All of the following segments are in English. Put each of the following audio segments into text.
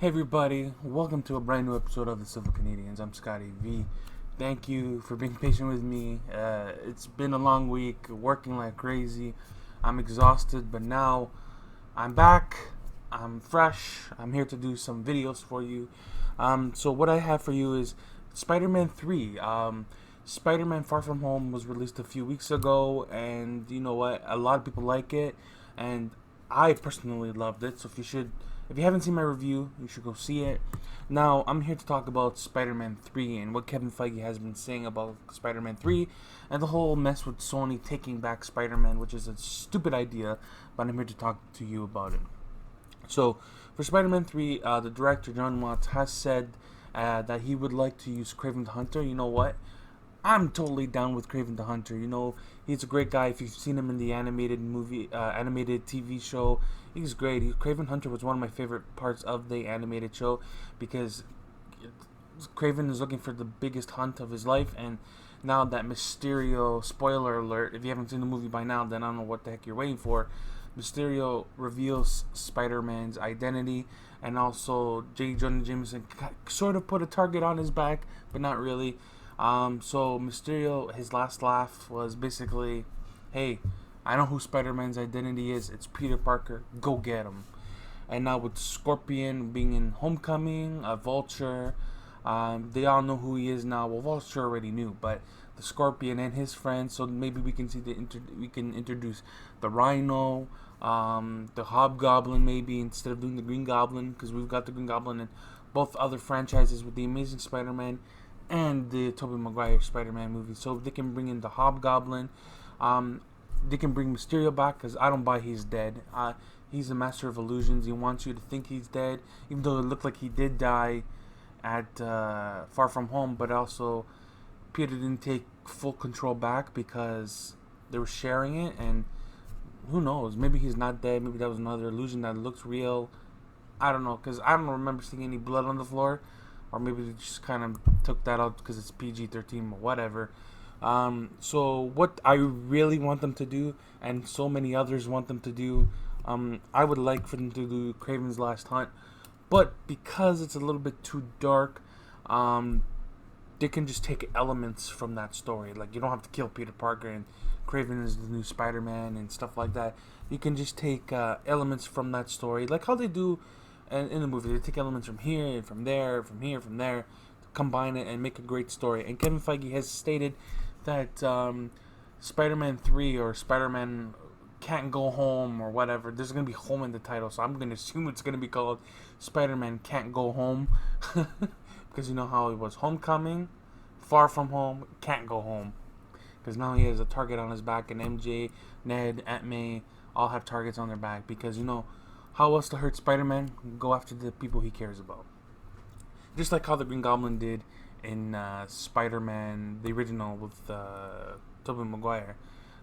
Hey everybody, welcome to a brand new episode of the Civil Canadians. I'm Scotty V. Thank you for being patient with me. It's been a long week, working like crazy. I'm exhausted, but now I'm back. I'm fresh. I'm here to do some videos for you. So what I have for you is Spider-Man 3. Spider-Man Far From Home was released a few weeks ago, and you know what? A lot of people like it, and I personally loved it. So if you haven't seen my review, you should go see it. Now, I'm here to talk about Spider-Man 3 and what Kevin Feige has been saying about Spider-Man 3 and the whole mess with Sony taking back Spider-Man, which is a stupid idea, but I'm here to talk to you about it. So, for Spider-Man 3, the director, John Watts, has said that he would like to use Kraven the Hunter. You know what? I'm totally down with Kraven the Hunter. You know, he's a great guy. If you've seen him in the animated TV show, he's great. Kraven Hunter was one of my favorite parts of the animated show because Kraven is looking for the biggest hunt of his life, and now that Mysterio, spoiler alert, if you haven't seen the movie by now, then I don't know what the heck you're waiting for. Mysterio reveals Spider-Man's identity, and also J. Jonah Jameson sort of put a target on his back, but not really. So Mysterio, his last laugh was basically, hey, I know who Spider-Man's identity is. It's Peter Parker. Go get him. And now with Scorpion being in Homecoming, Vulture, they all know who he is now. Well, Vulture already knew, but the Scorpion and his friends. So maybe we can see we can introduce the Rhino, the Hobgoblin maybe instead of doing the Green Goblin, because we've got the Green Goblin in both other franchises with the Amazing Spider-Man and the Tobey Maguire Spider-Man movie. So they can bring in the Hobgoblin. They can bring Mysterio back, because I don't buy he's dead. He's a master of illusions. He wants you to think he's dead, even though it looked like he did die at Far From Home. But also, Peter didn't take full control back because they were sharing it. And who knows? Maybe he's not dead. Maybe that was another illusion that looks real. I don't know, because I don't remember seeing any blood on the floor. Or maybe they just kind of took that out because it's PG-13 or whatever. So what I really want them to do, and so many others want them to do, I would like for them to do Kraven's Last Hunt. But because it's a little bit too dark, they can just take elements from that story. Like, you don't have to kill Peter Parker and Kraven is the new Spider-Man and stuff like that. You can just take elements from that story, like how they do in the movie. They take elements from here and from there, from here, from there, combine it and make a great story. And Kevin Feige has stated that Spider-Man 3 or Spider-Man Can't Go Home or whatever, there's going to be home in the title, so I'm going to assume it's going to be called Spider-Man Can't Go Home. Because you know how it was Homecoming, Far From Home, Can't Go Home. Because now he has a target on his back, and MJ, Ned, Aunt May all have targets on their back. Because, you know, how else to hurt Spider-Man? Go after the people he cares about. Just like how the Green Goblin did in Spider-Man, the original with Tobey Maguire.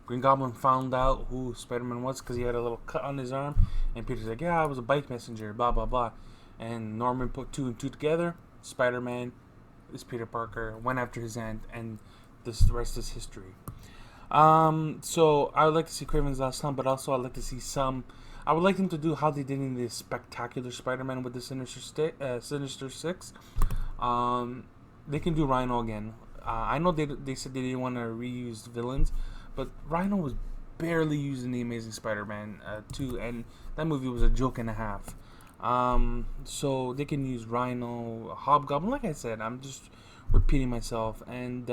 Green Goblin found out who Spider-Man was because he had a little cut on his arm. And Peter's like, yeah, I was a bike messenger, blah, blah, blah. And Norman put two and two together. Spider-Man is Peter Parker, went after his aunt, and the rest is history. So I would like to see Kraven's Last Hunt, but also I'd like to see I would like them to do how they did in the Spectacular Spider-Man with the Sinister Six. They can do Rhino again. I know they said they didn't want to reuse villains, but Rhino was barely used in the Amazing Spider-Man 2, and that movie was a joke and a half. So they can use Rhino, Hobgoblin. Like I said, I'm just repeating myself, and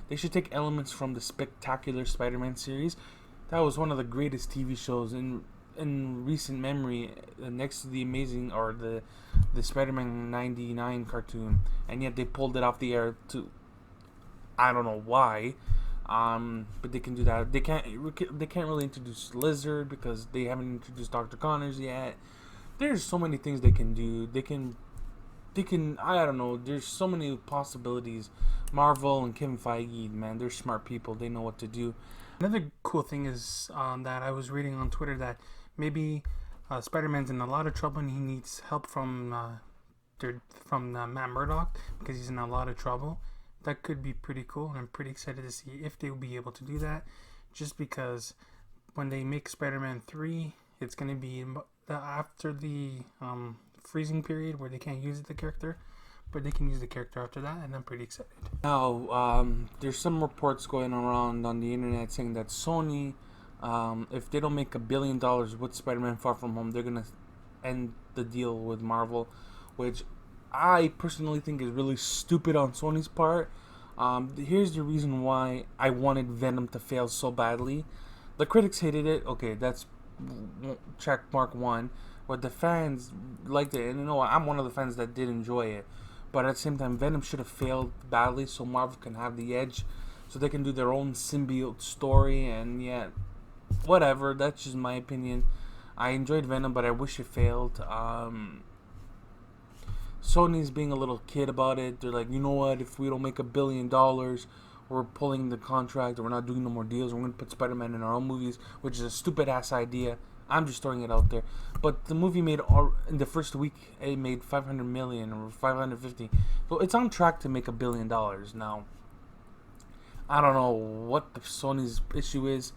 they should take elements from the Spectacular Spider-Man series. That was one of the greatest TV shows in recent memory, next to the Amazing or the Spider-Man 99 cartoon, and yet they pulled it off the air to, I don't know why, but they can do that. They can't really introduce Lizard because they haven't introduced Dr. Connors yet. There's so many things they can do. They can I don't know, there's so many possibilities. Marvel and Kevin Feige, man, they're smart people. They know what to do. Another cool thing is that I was reading on Twitter that maybe Spider-Man's in a lot of trouble and he needs help from Matt Murdock because he's in a lot of trouble. That could be pretty cool, and I'm pretty excited to see if they will be able to do that, just because when they make Spider-Man 3, it's going to be after the freezing period where they can't use the character, but they can use the character after that, and I'm pretty excited. Now, there's some reports going around on the internet saying that Sony, if they don't make $1 billion with Spider-Man Far From Home, they're gonna end the deal with Marvel, which I personally think is really stupid on Sony's part. Here's the reason why I wanted Venom to fail so badly. The critics hated it. Okay, that's check mark one. But the fans liked it, and I'm one of the fans that did enjoy it. But at the same time, Venom should have failed badly so Marvel can have the edge, so they can do their own symbiote story. And yeah, whatever. That's just my opinion. I enjoyed Venom, but I wish it failed. Sony's being a little kid about it. They're like, you know what? If we don't make $1 billion, we're pulling the contract, or we're not doing no more deals. We're going to put Spider-Man in our own movies, which is a stupid ass idea. I'm just throwing it out there. But the movie made, in the first week, it made $500 million or $550. So it's on track to make $1 billion. Now, I don't know what the Sony's issue is.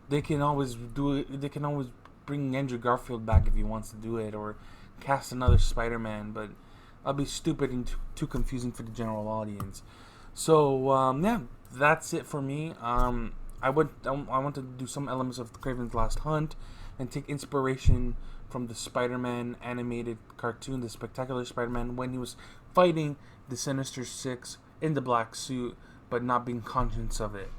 They can always do it. They can always bring Andrew Garfield back if he wants to do it, or cast another Spider-Man. But that'll be stupid and too confusing for the general audience. So yeah, that's it for me. I want to do some elements of Kraven's Last Hunt and take inspiration from the Spider-Man animated cartoon, The Spectacular Spider-Man, when he was fighting the Sinister Six in the black suit, but not being conscious of it.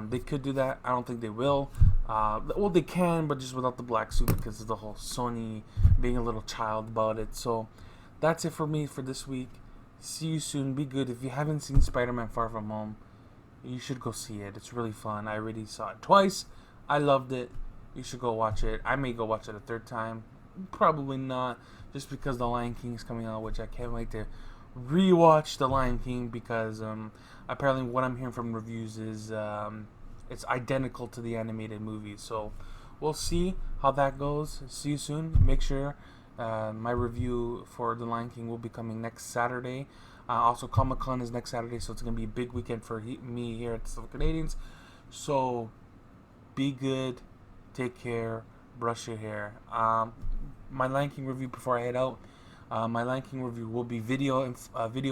They could do that. I don't think they will. Well, they can, but just without the black suit, because of the whole Sony being a little child about it. So that's it for me for this week. See you soon. Be good. If you haven't seen Spider-Man Far From Home, you should go see it. It's really fun. I already saw it twice. I loved it. You should go watch it. I may go watch it a third time. Probably not, just because The Lion King is coming out, which I can't wait to rewatch The Lion King, because apparently what I'm hearing from reviews is it's identical to the animated movie. So we'll see how that goes. See you soon. Make sure my review for The Lion King will be coming next Saturday. Also, Comic-Con is next Saturday, so it's going to be a big weekend for me here at the Silver Canadians. So be good. Take care. Brush your hair. My Lion King review before I head out. My Lion King review will be video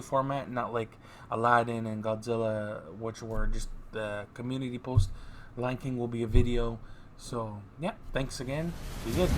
format, not like Aladdin and Godzilla, which were just the community post. Lion King will be a video. So yeah, thanks again. Be good.